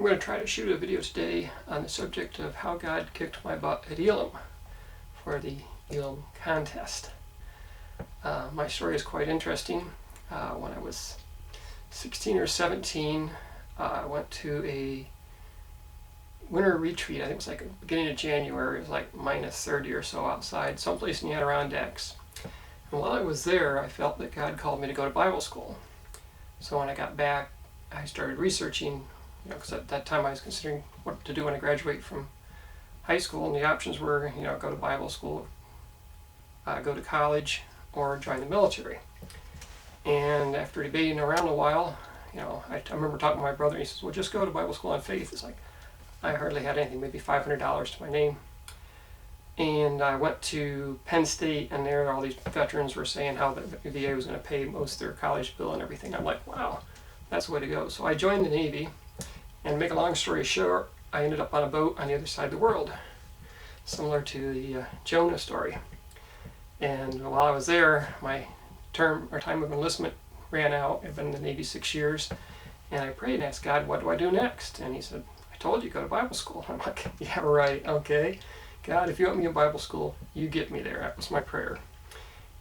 I'm going to try to shoot a video today on the subject of how God kicked my butt at Elim for the Elim contest. My story is quite interesting. When I was 16 or 17, I went to a winter retreat. I think it was like the beginning of January. It was like minus 30 or so outside, someplace in the Adirondacks. And while I was there, I felt that God called me to go to Bible school. So when I got back, I started researching, because at that time I was considering what to do when I graduate from high school, and the options were, go to Bible school, go to college, or join the military. And after debating around a while, I remember talking to my brother, and he says, well, just go to Bible school on faith. It's like, I hardly had anything, maybe $500 to my name. And I went to Penn State, and there all these veterans were saying how the VA was going to pay most of their college bill and everything. I'm like, wow, that's the way to go. So I joined the Navy, and to make a long story short, I ended up on a boat on the other side of the world, similar to the Jonah story. And while I was there, my time of enlistment ran out. I've been in the Navy 6 years, and I prayed and asked God, what do I do next? And he said, I told you, go to Bible school. I'm like, yeah, right, okay. God, if you want me in Bible school, you get me there. That was my prayer.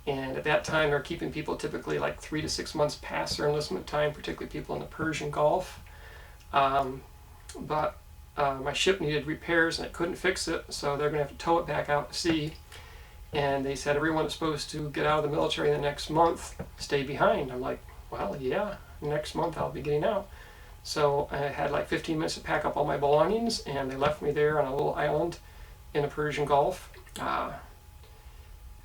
And at that time, they're keeping people typically like 3 to 6 months past their enlistment time, particularly people in the Persian Gulf. But my ship needed repairs and I couldn't fix it, so they're going to have to tow it back out to sea. And they said everyone that's supposed to get out of the military in the next month stay behind. I'm like, well, yeah, next month I'll be getting out. So I had like 15 minutes to pack up all my belongings, and they left me there on a little island in the Persian Gulf.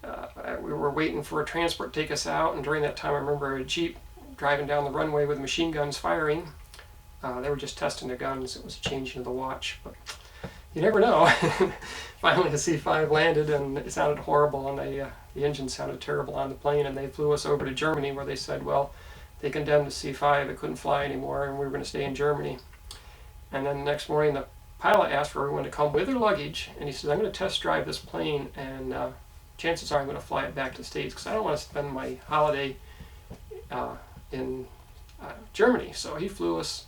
We were waiting for a transport to take us out, and during that time I remember a Jeep driving down the runway with machine guns firing. They were just testing their guns. It was a change into the watch, but you never know. Finally the C-5 landed, and it sounded horrible, and the engine sounded terrible on the plane, and they flew us over to Germany, where they said, well, they condemned the C-5, it couldn't fly anymore, and we were going to stay in Germany. And then the next morning the pilot asked for everyone to come with their luggage, and he said, I'm going to test drive this plane, and chances are I'm going to fly it back to the States, because I don't want to spend my holiday in Germany. So he flew us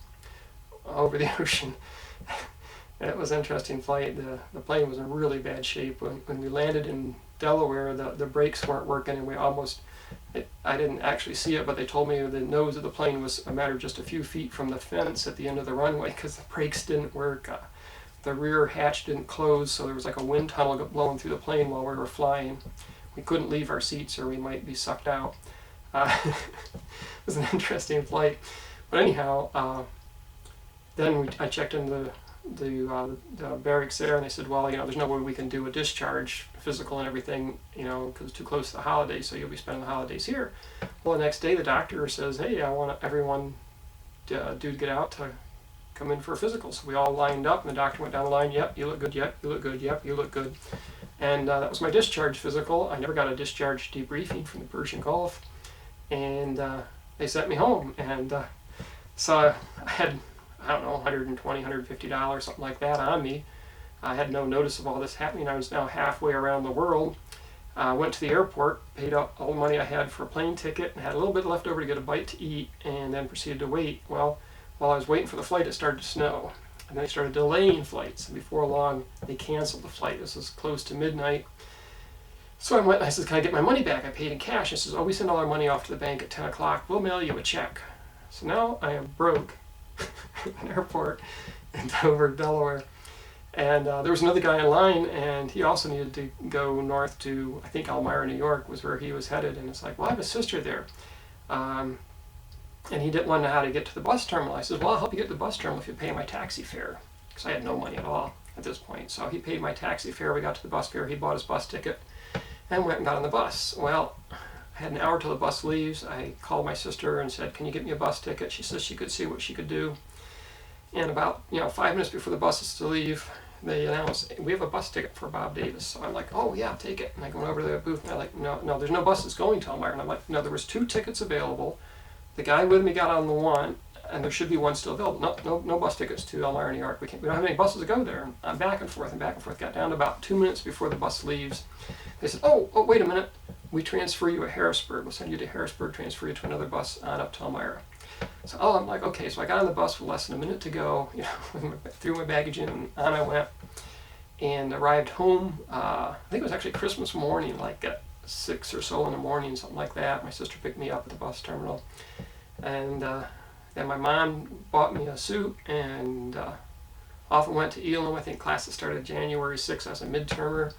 over the ocean. And it was an interesting flight. The plane was in really bad shape. When we landed in Delaware, the brakes weren't working, and I didn't actually see it, but they told me the nose of the plane was a matter of just a few feet from the fence at the end of the runway, because the brakes didn't work. The rear hatch didn't close, so there was like a wind tunnel blowing through the plane while we were flying. We couldn't leave our seats or we might be sucked out. It was an interesting flight. But anyhow, then I checked in the barracks there, and they said, well, there's no way we can do a discharge, physical and everything, because it's too close to the holidays, so you'll be spending the holidays here. Well, the next day the doctor says, hey, I want everyone to get out to come in for a physical. So we all lined up, and the doctor went down the line, yep, you look good, yep, you look good, yep, you look good. And that was my discharge physical. I never got a discharge debriefing from the Persian Gulf, and they sent me home. And so I had, I don't know, $120, $150, something like that on me. I had no notice of all this happening. I was now halfway around the world. Went to the airport, paid up all the money I had for a plane ticket, and had a little bit left over to get a bite to eat, and then proceeded to wait. Well, while I was waiting for the flight, it started to snow, and then they started delaying flights, and before long they canceled the flight. This was close to midnight. So I went, I said, can I get my money back? I paid in cash. He says, oh, we send all our money off to the bank at 10 o'clock. We'll mail you a check. So now I am broke at an airport in Dover, Delaware. And there was another guy in line, and he also needed to go north to, I think, Elmira, New York was where he was headed. And it's like, well, I have a sister there. And he didn't want to know how to get to the bus terminal. I said, well, I'll help you get to the bus terminal if you pay my taxi fare, because I had no money at all at this point. So he paid my taxi fare. We got to the bus fare. He bought his bus ticket and went and got on the bus. Well, I had an hour till the bus leaves. I called my sister and said, can you get me a bus ticket? She says she could see what she could do. And about 5 minutes before the bus is to leave, they announced, we have a bus ticket for Bob Davis. So I'm like, oh yeah, take it. And I go over to the booth, and they're like, no, there's no buses going to Elmira. And I'm like, no, there was 2 tickets available. The guy with me got on the one, and there should be one still available. No bus tickets to Elmira, New York. We don't have any buses to go there. And I'm back and forth. Got down to about 2 minutes before the bus leaves. They said, oh, wait a minute. We transfer you at Harrisburg. We'll send you to Harrisburg, transfer you to another bus on up to Elmira. So I'm like, okay. So I got on the bus with less than a minute to go. Threw my baggage in, and on I went, and arrived home. I think it was actually Christmas morning, like at 6 or so in the morning, something like that. My sister picked me up at the bus terminal, and then my mom bought me a suit, and off I went to Elim. I think classes started January 6th. I was a midtermer.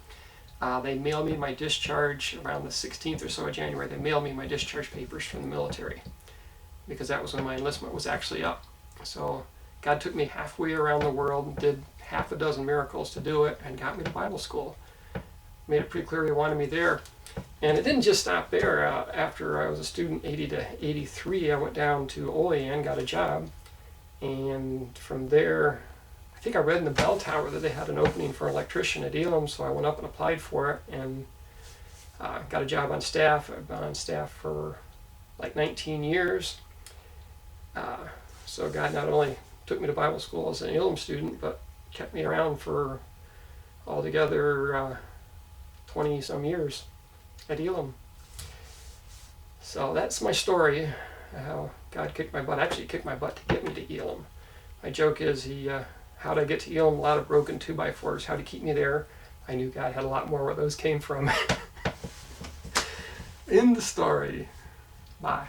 They mailed me my discharge around the 16th or so of January. They mailed me my discharge papers from the military, because that was when my enlistment was actually up. So God took me halfway around the world and did half a dozen miracles to do it, and got me to Bible school. Made it pretty clear He wanted me there. And it didn't just stop there. After I was a student, 80 to 83, I went down to Olean, got a job. And from there, I think I read in the bell tower that they had an opening for an electrician at Elim, so I went up and applied for it, and got a job on staff. I've been on staff for like 19 years. So God not only took me to Bible school as an Elim student, but kept me around for altogether 20 some years at Elim. So that's my story, how God kicked my butt. Actually, kicked my butt to get me to Elim. My joke is how'd I get to Elim? A lot of broken 2x4s. How'd He keep me there? I knew God had a lot more where those came from. In the story. Bye.